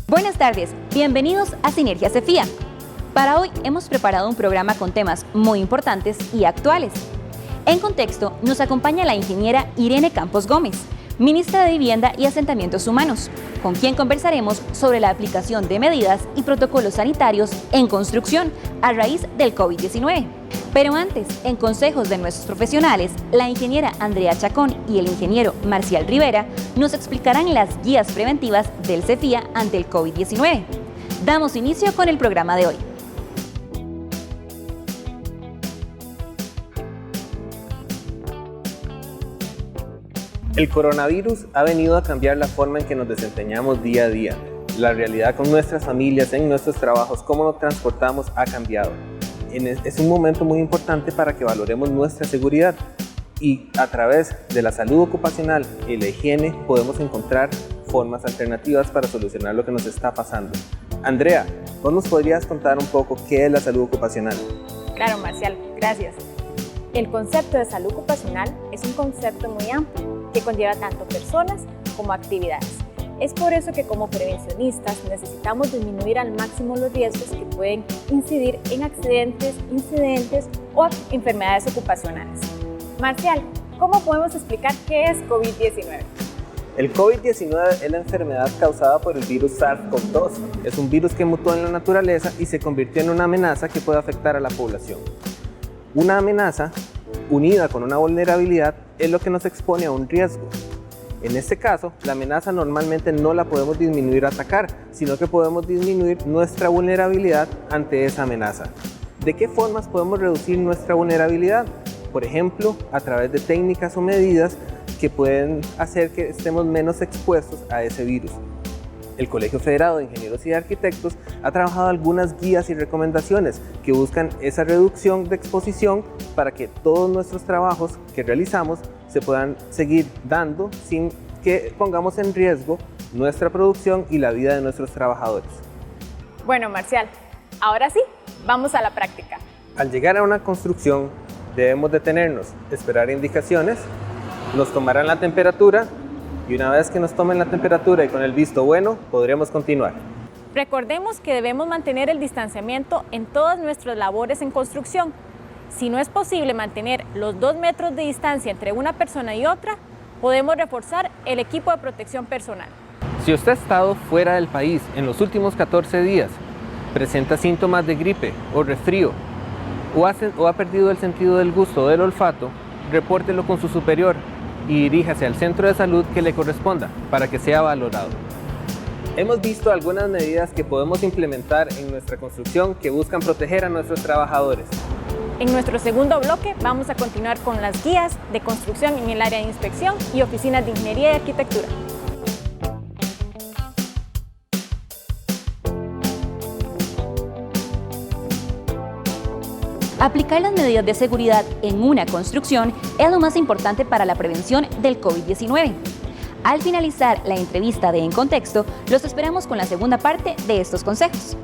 Buenas tardes, bienvenidos a Sinergia CEFIA. Para hoy hemos preparado un programa con temas muy importantes y actuales. En contexto, nos acompaña la ingeniera Irene Campos Gómez, ministra de Vivienda y Asentamientos Humanos, con quien conversaremos sobre la aplicación de medidas y protocolos sanitarios en construcción a raíz del COVID-19. Pero antes, en consejos de nuestros profesionales, la ingeniera Andrea Chacón y el ingeniero Marcial Rivera nos explicarán las guías preventivas del CEFIA ante el COVID-19. Damos inicio con el programa de hoy. El coronavirus ha venido a cambiar la forma en que nos desempeñamos día a día. La realidad con nuestras familias, en nuestros trabajos, cómo nos transportamos ha cambiado. Es un momento muy importante para que valoremos nuestra seguridad y a través de la salud ocupacional y la higiene podemos encontrar formas alternativas para solucionar lo que nos está pasando. Andrea, ¿vos nos podrías contar un poco qué es la salud ocupacional? Claro, Marcial, gracias. El concepto de salud ocupacional es un concepto muy amplio que conlleva tanto personas como actividades. Es por eso que como prevencionistas necesitamos disminuir al máximo los riesgos que pueden incidir en accidentes, incidentes o enfermedades ocupacionales. Marcial, ¿cómo podemos explicar qué es COVID-19? El COVID-19 es la enfermedad causada por el virus SARS-CoV-2. Es un virus que mutó en la naturaleza y se convirtió en una amenaza que puede afectar a la población. Una amenaza unida con una vulnerabilidad es lo que nos expone a un riesgo. En este caso, la amenaza normalmente no la podemos disminuir o atacar, sino que podemos disminuir nuestra vulnerabilidad ante esa amenaza. ¿De qué formas podemos reducir nuestra vulnerabilidad? Por ejemplo, a través de técnicas o medidas que pueden hacer que estemos menos expuestos a ese virus. El Colegio Federado de Ingenieros y Arquitectos ha trabajado algunas guías y recomendaciones que buscan esa reducción de exposición para que todos nuestros trabajos que realizamos se puedan seguir dando sin que pongamos en riesgo nuestra producción y la vida de nuestros trabajadores. Bueno, Marcial, ahora sí, vamos a la práctica. Al llegar a una construcción debemos detenernos, esperar indicaciones, nos tomarán la temperatura y una vez que nos tomen la temperatura y con el visto bueno, podremos continuar. Recordemos que debemos mantener el distanciamiento en todas nuestras labores en construcción. Si no es posible mantener los 2 metros de distancia entre una persona y otra, podemos reforzar el equipo de protección personal. Si usted ha estado fuera del país en los últimos 14 días, presenta síntomas de gripe o resfrío, o ha perdido el sentido del gusto o del olfato, repórtelo con su superior y diríjase al centro de salud que le corresponda para que sea valorado. Hemos visto algunas medidas que podemos implementar en nuestra construcción que buscan proteger a nuestros trabajadores. En nuestro segundo bloque vamos a continuar con las guías de construcción en el área de inspección y oficinas de ingeniería y arquitectura. Aplicar las medidas de seguridad en una construcción es lo más importante para la prevención del COVID-19. Al finalizar la entrevista de En Contexto, los esperamos con la segunda parte de estos consejos.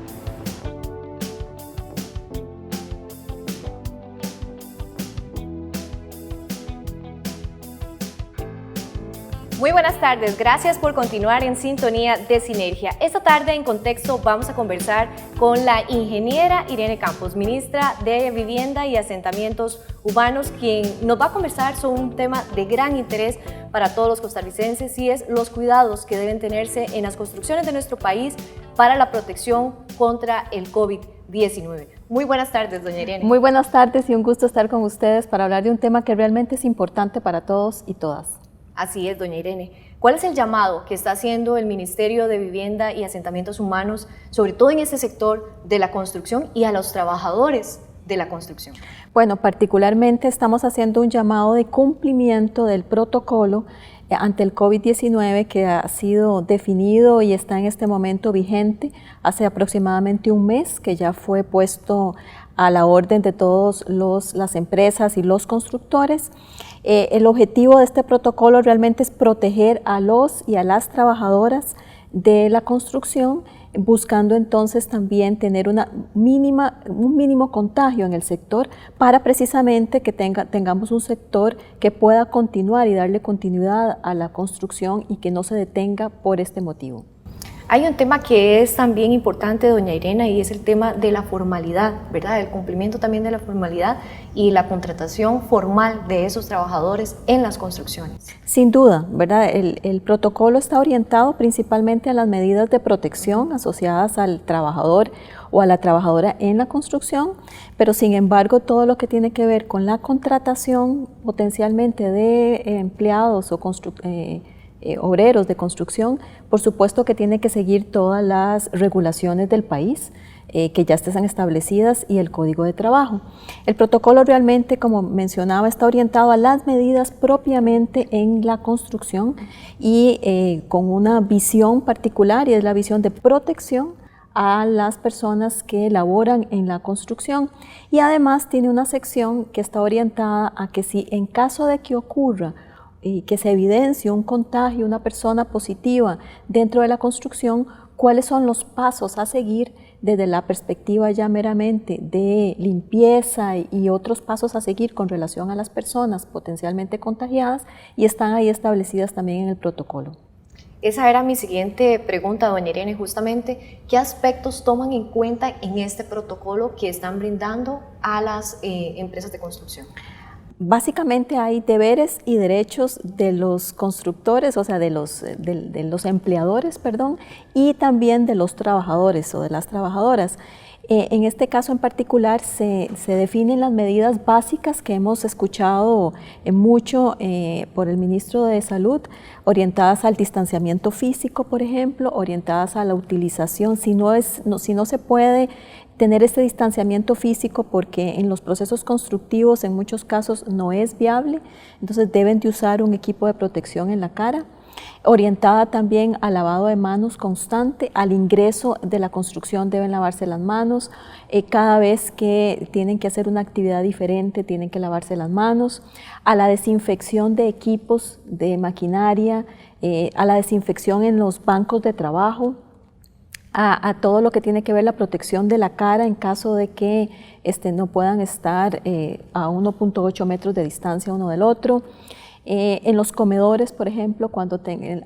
Muy buenas tardes, gracias por continuar en sintonía de Sinergia. Esta tarde en Contexto vamos a conversar con la ingeniera Irene Campos, ministra de Vivienda y Asentamientos Humanos, quien nos va a conversar sobre un tema de gran interés para todos los costarricenses y es los cuidados que deben tenerse en las construcciones de nuestro país para la protección contra el COVID-19. Muy buenas tardes, doña Irene. Muy buenas tardes y un gusto estar con ustedes para hablar de un tema que realmente es importante para todos y todas. Así es, doña Irene. ¿Cuál es el llamado que está haciendo el Ministerio de Vivienda y Asentamientos Humanos, sobre todo en este sector de la construcción y a los trabajadores de la construcción? Bueno, particularmente estamos haciendo un llamado de cumplimiento del protocolo ante el COVID-19 que ha sido definido y está en este momento vigente hace aproximadamente un mes, que ya fue puesto a la orden de todas las empresas y los constructores. El objetivo de este protocolo realmente es proteger a los y a las trabajadoras de la construcción, buscando entonces también tener un mínimo contagio en el sector para precisamente que tengamos un sector que pueda continuar y darle continuidad a la construcción y que no se detenga por este motivo. Hay un tema que es también importante, doña Irena, y es el tema de la formalidad, ¿verdad? El cumplimiento también de la formalidad y la contratación formal de esos trabajadores en las construcciones. Sin duda, ¿verdad? El protocolo está orientado principalmente a las medidas de protección asociadas al trabajador o a la trabajadora en la construcción, pero sin embargo todo lo que tiene que ver con la contratación potencialmente de empleados o obreros de construcción, por supuesto que tiene que seguir todas las regulaciones del país que ya están establecidas y el Código de Trabajo. El protocolo realmente, como mencionaba, está orientado a las medidas propiamente en la construcción y con una visión particular, y es la visión de protección a las personas que laboran en la construcción, y además tiene una sección que está orientada a que si en caso de que ocurra y que se evidencie un contagio, una persona positiva dentro de la construcción, cuáles son los pasos a seguir desde la perspectiva ya meramente de limpieza y otros pasos a seguir con relación a las personas potencialmente contagiadas, y están ahí establecidas también en el protocolo. Esa era mi siguiente pregunta, doña Irene, justamente, ¿qué aspectos toman en cuenta en este protocolo que están brindando a las empresas de construcción? Básicamente hay deberes y derechos de los constructores, o sea, de los empleadores, perdón, y también de los trabajadores o de las trabajadoras. En este caso en particular se definen las medidas básicas que hemos escuchado mucho por el ministro de Salud, orientadas al distanciamiento físico, por ejemplo, orientadas a la utilización, si no se puede tener este distanciamiento físico porque en los procesos constructivos en muchos casos no es viable, entonces deben de usar un equipo de protección en la cara, orientada también al lavado de manos constante, al ingreso de la construcción deben lavarse las manos, cada vez que tienen que hacer una actividad diferente tienen que lavarse las manos, a la desinfección de equipos, de maquinaria, a la desinfección en los bancos de trabajo, a todo lo que tiene que ver la protección de la cara en caso de que no puedan estar a 1.8 metros de distancia uno del otro. En los comedores, por ejemplo,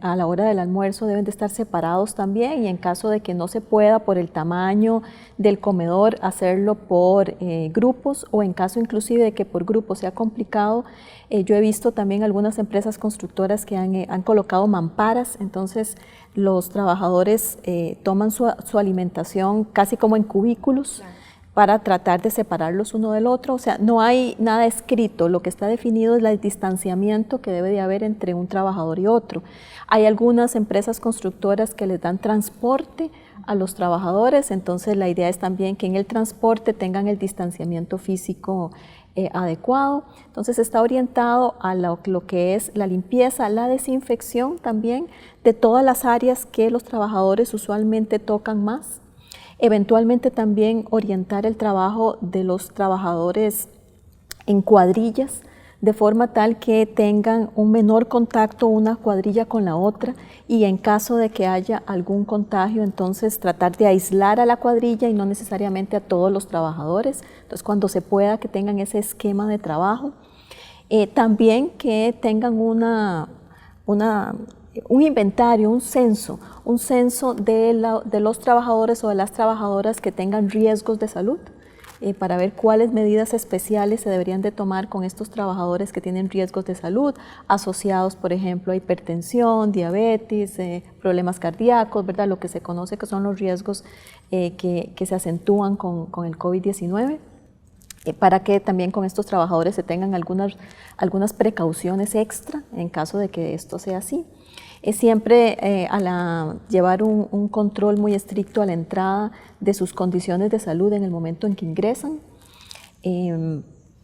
a la hora del almuerzo deben de estar separados también, y en caso de que no se pueda por el tamaño del comedor, hacerlo por grupos, o en caso inclusive de que por grupos sea complicado, yo he visto también algunas empresas constructoras que han colocado mamparas, entonces los trabajadores toman su alimentación casi como en cubículos. Claro. Para tratar de separarlos uno del otro, o sea, no hay nada escrito, lo que está definido es el distanciamiento que debe de haber entre un trabajador y otro. Hay algunas empresas constructoras que les dan transporte a los trabajadores, entonces la idea es también que en el transporte tengan el distanciamiento físico adecuado. Entonces está orientado a lo que es la limpieza, la desinfección también de todas las áreas que los trabajadores usualmente tocan más. Eventualmente también orientar el trabajo de los trabajadores en cuadrillas, de forma tal que tengan un menor contacto una cuadrilla con la otra, y en caso de que haya algún contagio, entonces tratar de aislar a la cuadrilla y no necesariamente a todos los trabajadores. Entonces cuando se pueda que tengan ese esquema de trabajo. También que tengan un inventario, un censo de los trabajadores o de las trabajadoras que tengan riesgos de salud, para ver cuáles medidas especiales se deberían de tomar con estos trabajadores que tienen riesgos de salud asociados, por ejemplo, a hipertensión, diabetes, problemas cardíacos, ¿verdad? Lo que se conoce que son los riesgos que se acentúan con el COVID-19. Para que también con estos trabajadores se tengan algunas precauciones extra en caso de que esto sea así. Siempre llevar un control muy estricto a la entrada de sus condiciones de salud en el momento en que ingresan.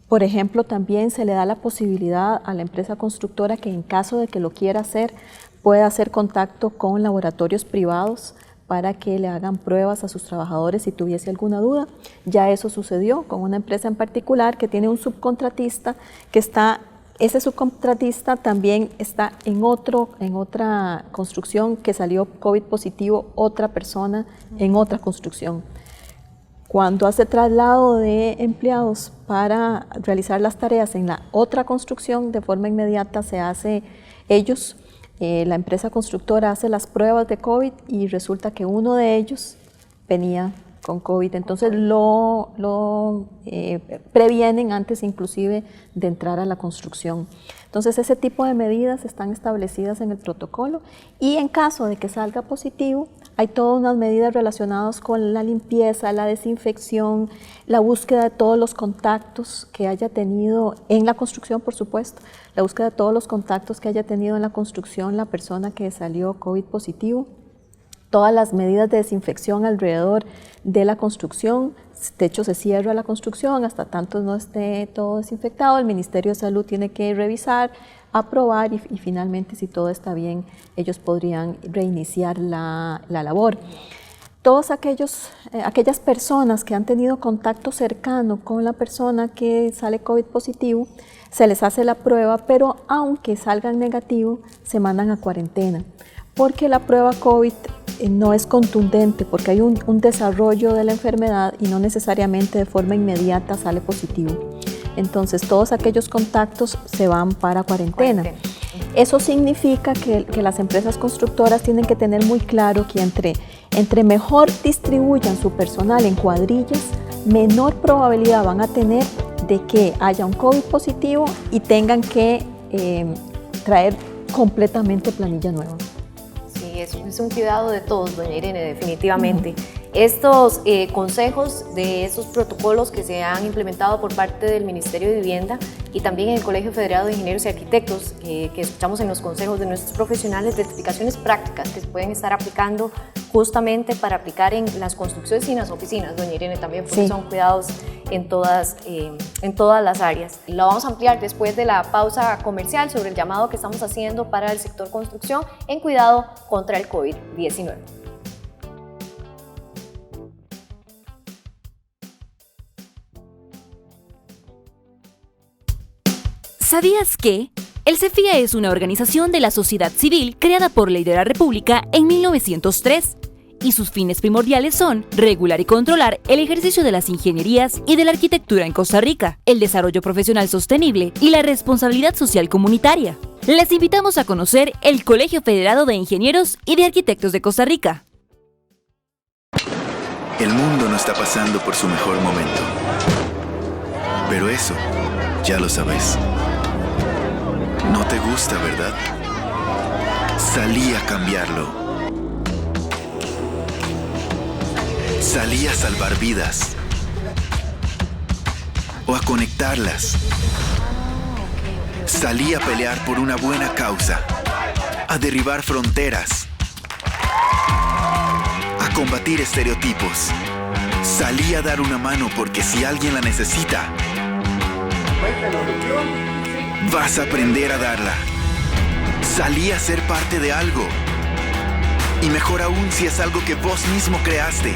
Por ejemplo, también se le da la posibilidad a la empresa constructora que en caso de que lo quiera hacer, pueda hacer contacto con laboratorios privados para que le hagan pruebas a sus trabajadores si tuviese alguna duda. Ya eso sucedió con una empresa en particular que tiene un subcontratista que está ese subcontratista también está en otra construcción que salió COVID positivo, otra persona en otra construcción. Cuando hace traslado de empleados para realizar las tareas en la otra construcción, de forma inmediata se hace la empresa constructora hace las pruebas de COVID y resulta que uno de ellos venía con COVID, entonces lo previenen antes inclusive de entrar a la construcción. Entonces ese tipo de medidas están establecidas en el protocolo y en caso de que salga positivo, hay todas unas medidas relacionadas con la limpieza, la desinfección, la búsqueda de todos los contactos que haya tenido en la construcción, por supuesto, la búsqueda de todos los contactos que haya tenido en la construcción la persona que salió COVID positivo, todas las medidas de desinfección alrededor de la construcción. De hecho, se cierra la construcción hasta tanto no esté todo desinfectado. El Ministerio de Salud tiene que revisar, aprobar y finalmente, si todo está bien, ellos podrían reiniciar la labor. Todas aquellas personas que han tenido contacto cercano con la persona que sale COVID positivo, se les hace la prueba, pero aunque salgan negativo, se mandan a cuarentena, porque la prueba COVID no es contundente, porque hay un desarrollo de la enfermedad y no necesariamente de forma inmediata sale positivo. Entonces todos aquellos contactos se van para cuarentena. Eso significa que las empresas constructoras tienen que tener muy claro que entre mejor distribuyan su personal en cuadrillas, menor probabilidad van a tener de que haya un COVID positivo y tengan que traer completamente planilla nueva. Sí, es un cuidado de todos, doña Irene, definitivamente. Estos consejos de esos protocolos que se han implementado por parte del Ministerio de Vivienda y también en el Colegio Federado de Ingenieros y Arquitectos, que escuchamos en los consejos de nuestros profesionales, de explicaciones prácticas que se pueden estar aplicando justamente para aplicar en las construcciones y en las oficinas, doña Irene, también, porque son cuidados en todas las áreas. Lo vamos a ampliar después de la pausa comercial sobre el llamado que estamos haciendo para el sector construcción en cuidado contra el COVID-19. ¿Sabías que? El CEFIA es una organización de la sociedad civil creada por Ley de la República en 1903 y sus fines primordiales son regular y controlar el ejercicio de las ingenierías y de la arquitectura en Costa Rica, el desarrollo profesional sostenible y la responsabilidad social comunitaria. Les invitamos a conocer el Colegio Federado de Ingenieros y de Arquitectos de Costa Rica. El mundo no está pasando por su mejor momento, pero eso ya lo sabes. No te gusta, ¿verdad? Salí a cambiarlo. Salí a salvar vidas. O a conectarlas. Salí a pelear por una buena causa. A derribar fronteras. A combatir estereotipos. Salí a dar una mano porque si alguien la necesita, vas a aprender a darla. Salí a ser parte de algo. Y mejor aún si es algo que vos mismo creaste.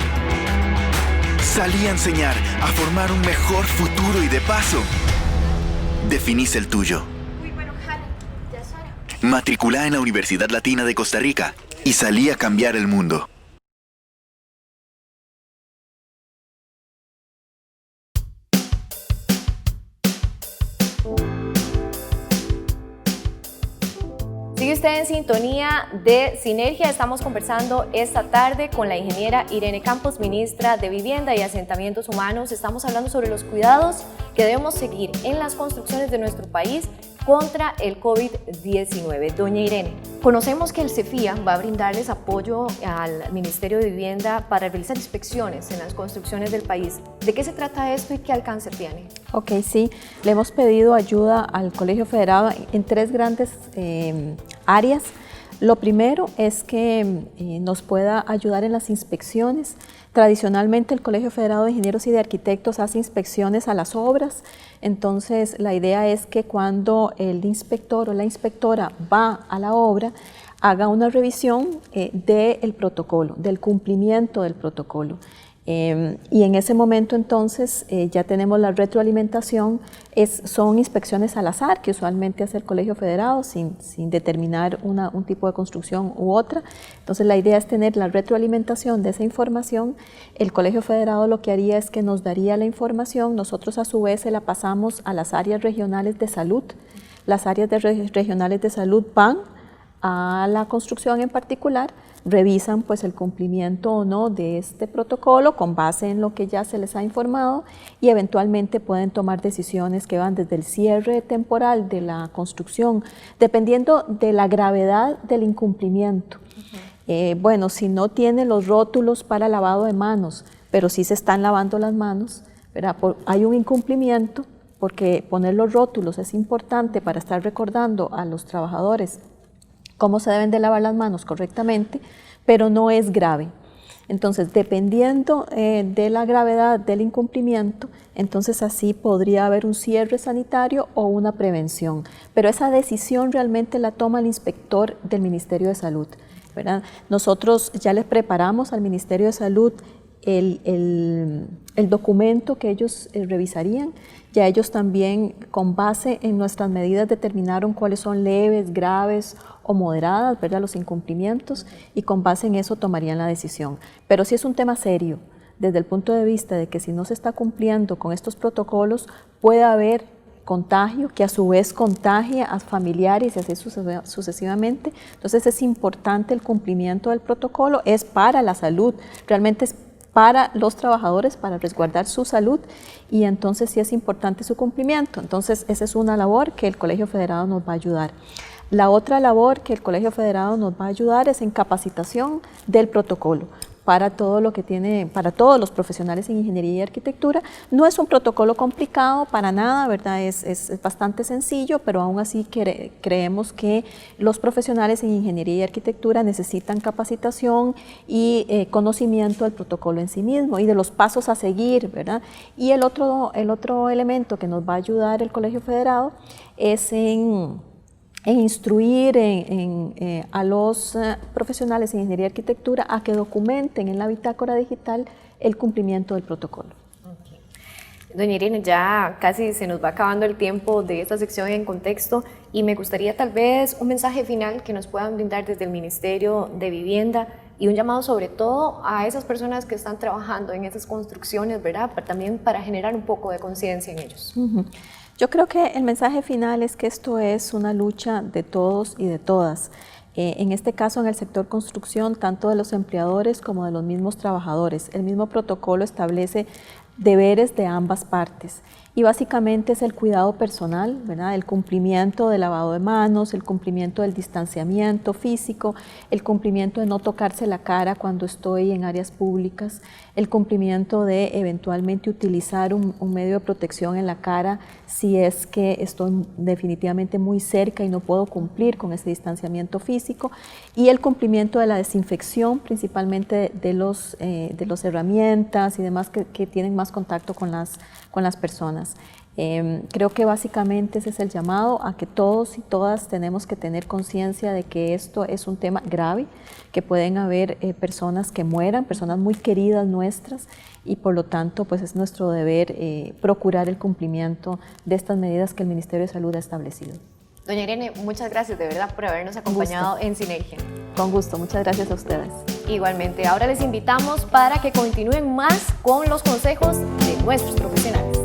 Salí a enseñar, a formar un mejor futuro y de paso, definís el tuyo. Matriculá en la Universidad Latina de Costa Rica y salí a cambiar el mundo. Sigue usted en sintonía de Sinergia. Estamos conversando esta tarde con la ingeniera Irene Campos, ministra de Vivienda y Asentamientos Humanos. Estamos hablando sobre los cuidados que debemos seguir en las construcciones de nuestro país contra el COVID-19. Doña Irene, conocemos que el CEFIA va a brindarles apoyo al Ministerio de Vivienda para realizar inspecciones en las construcciones del país. ¿De qué se trata esto y qué alcance tiene? Ok, sí, le hemos pedido ayuda al Colegio Federado en tres grandes áreas. Lo primero es que nos pueda ayudar en las inspecciones. Tradicionalmente el Colegio Federado de Ingenieros y de Arquitectos hace inspecciones a las obras, entonces la idea es que cuando el inspector o la inspectora va a la obra, haga una revisión del protocolo, del cumplimiento del protocolo. Y en ese momento entonces ya tenemos la retroalimentación, son inspecciones al azar que usualmente hace el Colegio Federado sin determinar un tipo de construcción u otra. Entonces la idea es tener la retroalimentación de esa información. El Colegio Federado lo que haría es que nos daría la información, nosotros a su vez se la pasamos a las áreas regionales de salud. Las áreas regionales de salud van a la construcción en particular, revisan pues el cumplimiento o no de este protocolo con base en lo que ya se les ha informado y eventualmente pueden tomar decisiones que van desde el cierre temporal de la construcción, dependiendo de la gravedad del incumplimiento. Bueno, si no tiene los rótulos para lavado de manos, pero sí se están lavando las manos, ¿verdad? Hay un incumplimiento porque poner los rótulos es importante para estar recordando a los trabajadores cómo se deben de lavar las manos correctamente, pero no es grave. Entonces, dependiendo de la gravedad del incumplimiento, entonces así podría haber un cierre sanitario o una prevención. Pero esa decisión realmente la toma el inspector del Ministerio de Salud, ¿verdad? Nosotros ya les preparamos al Ministerio de Salud el documento que ellos revisarían. Ya ellos también, con base en nuestras medidas, determinaron cuáles son leves, graves o moderadas, ¿verdad?, los incumplimientos, y con base en eso tomarían la decisión. Pero sí es un tema serio, desde el punto de vista de que si no se está cumpliendo con estos protocolos, puede haber contagio, que a su vez contagie a familiares y así sucesivamente. Entonces es importante el cumplimiento del protocolo, es para la salud, realmente es para los trabajadores, para resguardar su salud, y entonces sí es importante su cumplimiento. Entonces esa es una labor que el Colegio Federado nos va a ayudar. La otra labor que el Colegio Federado nos va a ayudar es en capacitación del protocolo para todo lo que tiene, para todos los profesionales en ingeniería y arquitectura. No es un protocolo complicado para nada, ¿verdad? Es bastante sencillo, pero aún así creemos que los profesionales en ingeniería y arquitectura necesitan capacitación y conocimiento del protocolo en sí mismo y de los pasos a seguir, ¿verdad? Y el otro elemento que nos va a ayudar el Colegio Federado es en instruir a los profesionales en ingeniería y arquitectura a que documenten en la bitácora digital el cumplimiento del protocolo. Okay. Doña Irene, ya casi se nos va acabando el tiempo de esta sección en contexto y me gustaría tal vez un mensaje final que nos puedan brindar desde el Ministerio de Vivienda y un llamado sobre todo a esas personas que están trabajando en esas construcciones, ¿verdad? También para generar un poco de conciencia en ellos. Yo creo que el mensaje final es que esto es una lucha de todos y de todas. En este caso, en el sector construcción, tanto de los empleadores como de los mismos trabajadores. El mismo protocolo establece deberes de ambas partes y básicamente es el cuidado personal, ¿verdad? El cumplimiento del lavado de manos, el cumplimiento del distanciamiento físico, el cumplimiento de no tocarse la cara cuando estoy en áreas públicas, el cumplimiento de eventualmente utilizar un medio de protección en la cara si es que estoy definitivamente muy cerca y no puedo cumplir con ese distanciamiento físico, y el cumplimiento de la desinfección, principalmente de los herramientas y demás que tienen más contacto con las personas. Creo que básicamente ese es el llamado a que todos y todas tenemos que tener conciencia de que esto es un tema grave, que pueden haber personas que mueran, personas muy queridas nuestras, y por lo tanto pues es nuestro deber procurar el cumplimiento de estas medidas que el Ministerio de Salud ha establecido. Doña Irene, muchas gracias de verdad por habernos acompañado en Sinergia. Con gusto, muchas gracias a ustedes. Igualmente, ahora les invitamos para que continúen más con los consejos de nuestros profesionales.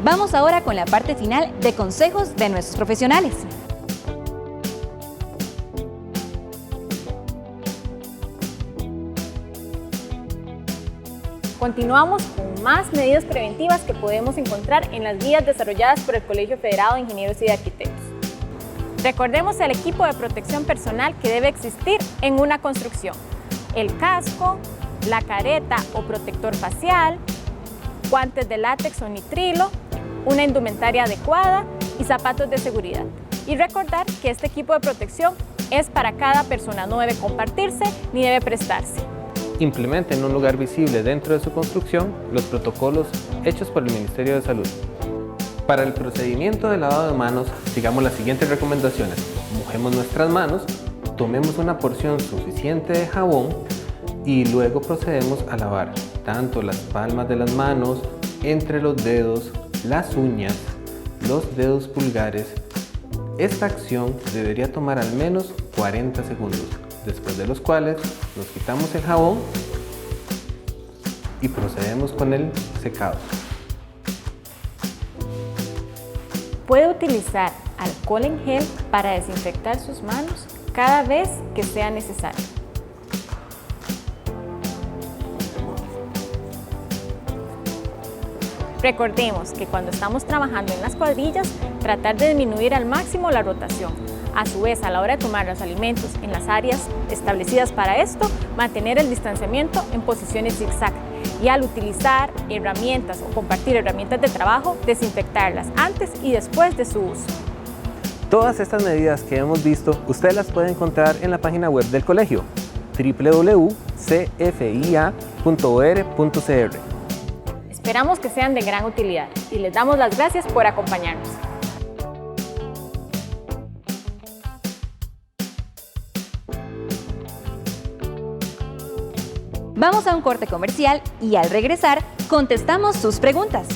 Vamos ahora con la parte final de consejos de nuestros profesionales. Continuamos con más medidas preventivas que podemos encontrar en las guías desarrolladas por el Colegio Federado de Ingenieros y de Arquitectos. Recordemos el equipo de protección personal que debe existir en una construcción: el casco, la careta o protector facial, guantes de látex o nitrilo, una indumentaria adecuada y zapatos de seguridad. Y recordar que este equipo de protección es para cada persona, no debe compartirse ni debe prestarse. Implemente en un lugar visible dentro de su construcción los protocolos hechos por el Ministerio de Salud. Para el procedimiento de lavado de manos, sigamos las siguientes recomendaciones. Mojemos nuestras manos, tomemos una porción suficiente de jabón y luego procedemos a lavar tanto las palmas de las manos, entre los dedos, las uñas, los dedos pulgares. Esta acción debería tomar al menos 40 segundos, después de los cuales nos quitamos el jabón y procedemos con el secado. Puede utilizar alcohol en gel para desinfectar sus manos cada vez que sea necesario. Recordemos que cuando estamos trabajando en las cuadrillas, tratar de disminuir al máximo la rotación. A su vez, a la hora de tomar los alimentos en las áreas establecidas para esto, mantener el distanciamiento en posiciones zigzag. Y al utilizar herramientas o compartir herramientas de trabajo, desinfectarlas antes y después de su uso. Todas estas medidas que hemos visto, usted las puede encontrar en la página web del colegio, www.cfia.or.cr. Esperamos que sean de gran utilidad y les damos las gracias por acompañarnos. Vamos a un corte comercial y al regresar contestamos sus preguntas.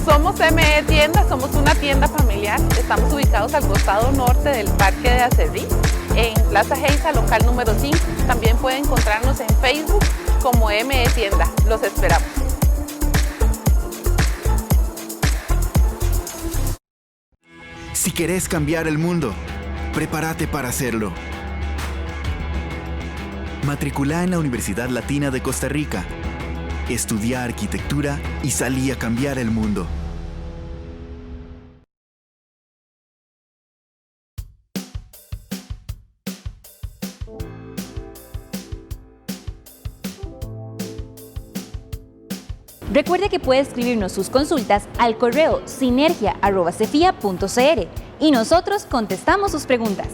Somos ME Tienda, somos una tienda familiar. Estamos ubicados al costado norte del Parque de Acerrí, en Plaza Geisa, local número 5. También pueden encontrarnos en Facebook como ME Tienda. Los esperamos. Si querés cambiar el mundo, prepárate para hacerlo. Matriculá en la Universidad Latina de Costa Rica. Estudia arquitectura y salí a cambiar el mundo. Recuerde que puede escribirnos sus consultas al correo sinergia@cefia.cr y nosotros contestamos sus preguntas.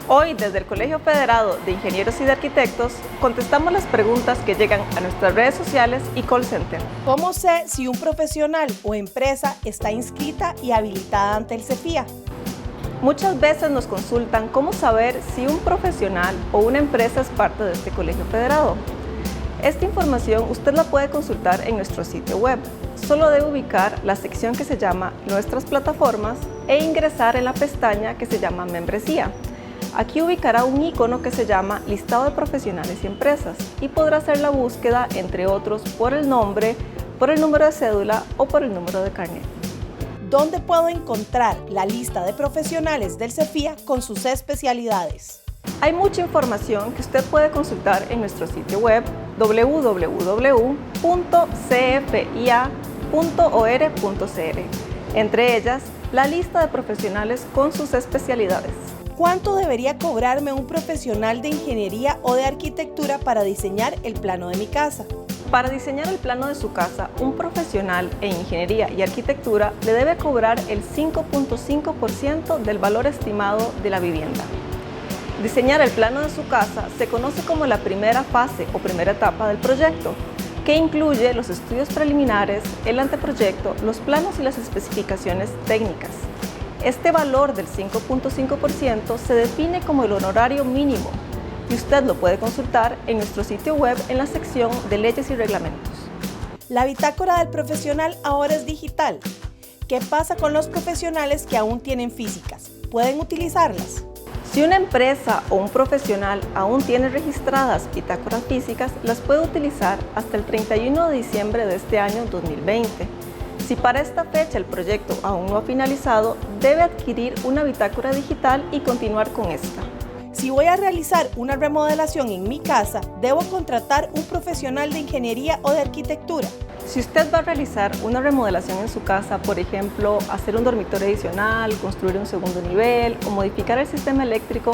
Hoy, desde el Colegio Federado de Ingenieros y de Arquitectos, contestamos las preguntas que llegan a nuestras redes sociales y call center. ¿Cómo sé si un profesional o empresa está inscrita y habilitada ante el CEFIA? Muchas veces nos consultan cómo saber si un profesional o una empresa es parte de este Colegio Federado. Esta información usted la puede consultar en nuestro sitio web. Solo debe ubicar la sección que se llama Nuestras plataformas e ingresar en la pestaña que se llama Membresía. Aquí ubicará un icono que se llama Listado de profesionales y empresas y podrá hacer la búsqueda, entre otros, por el nombre, por el número de cédula o por el número de carnet. ¿Dónde puedo encontrar la lista de profesionales del CEFIA con sus especialidades? Hay mucha información que usted puede consultar en nuestro sitio web www.cfia.or.cr, entre ellas la lista de profesionales con sus especialidades. ¿Cuánto debería cobrarme un profesional de ingeniería o de arquitectura para diseñar el plano de mi casa? Para diseñar el plano de su casa, un profesional en ingeniería y arquitectura le debe cobrar el 5.5% del valor estimado de la vivienda. Diseñar el plano de su casa se conoce como la primera fase o primera etapa del proyecto, que incluye los estudios preliminares, el anteproyecto, los planos y las especificaciones técnicas. Este valor del 5.5% se define como el honorario mínimo y usted lo puede consultar en nuestro sitio web en la sección de leyes y reglamentos. La bitácora del profesional ahora es digital. ¿Qué pasa con los profesionales que aún tienen físicas? ¿Pueden utilizarlas? Si una empresa o un profesional aún tiene registradas bitácoras físicas, las puede utilizar hasta el 31 de diciembre de este año 2020. Si para esta fecha el proyecto aún no ha finalizado, debe adquirir una bitácora digital y continuar con esta. Si voy a realizar una remodelación en mi casa, ¿debo contratar un profesional de ingeniería o de arquitectura? Si usted va a realizar una remodelación en su casa, por ejemplo, hacer un dormitorio adicional, construir un segundo nivel o modificar el sistema eléctrico,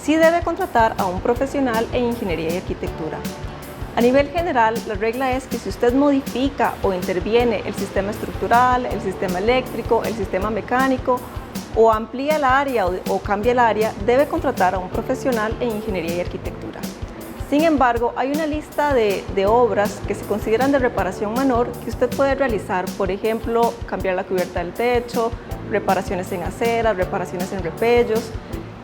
sí debe contratar a un profesional en ingeniería y arquitectura. A nivel general, la regla es que si usted modifica o interviene el sistema estructural, el sistema eléctrico, el sistema mecánico, o amplía el área o cambia el área, debe contratar a un profesional en ingeniería y arquitectura. Sin embargo, hay una lista de obras que se consideran de reparación menor que usted puede realizar, por ejemplo, cambiar la cubierta del techo, reparaciones en aceras, reparaciones en repellos,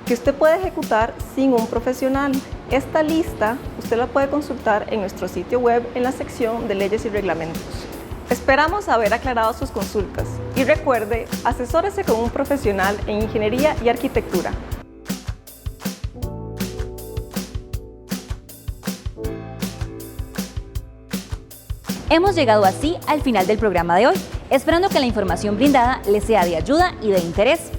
que usted puede ejecutar sin un profesional. Esta lista usted la puede consultar en nuestro sitio web en la sección de leyes y reglamentos. Esperamos haber aclarado sus consultas y recuerde, asesórese con un profesional en ingeniería y arquitectura. Hemos llegado así al final del programa de hoy, esperando que la información brindada les sea de ayuda y de interés.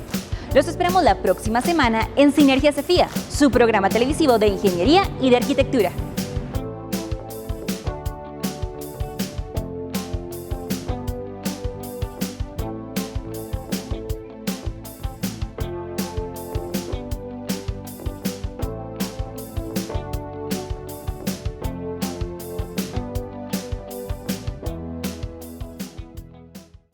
Los esperamos la próxima semana en Sinergia Cefía, su programa televisivo de ingeniería y de arquitectura.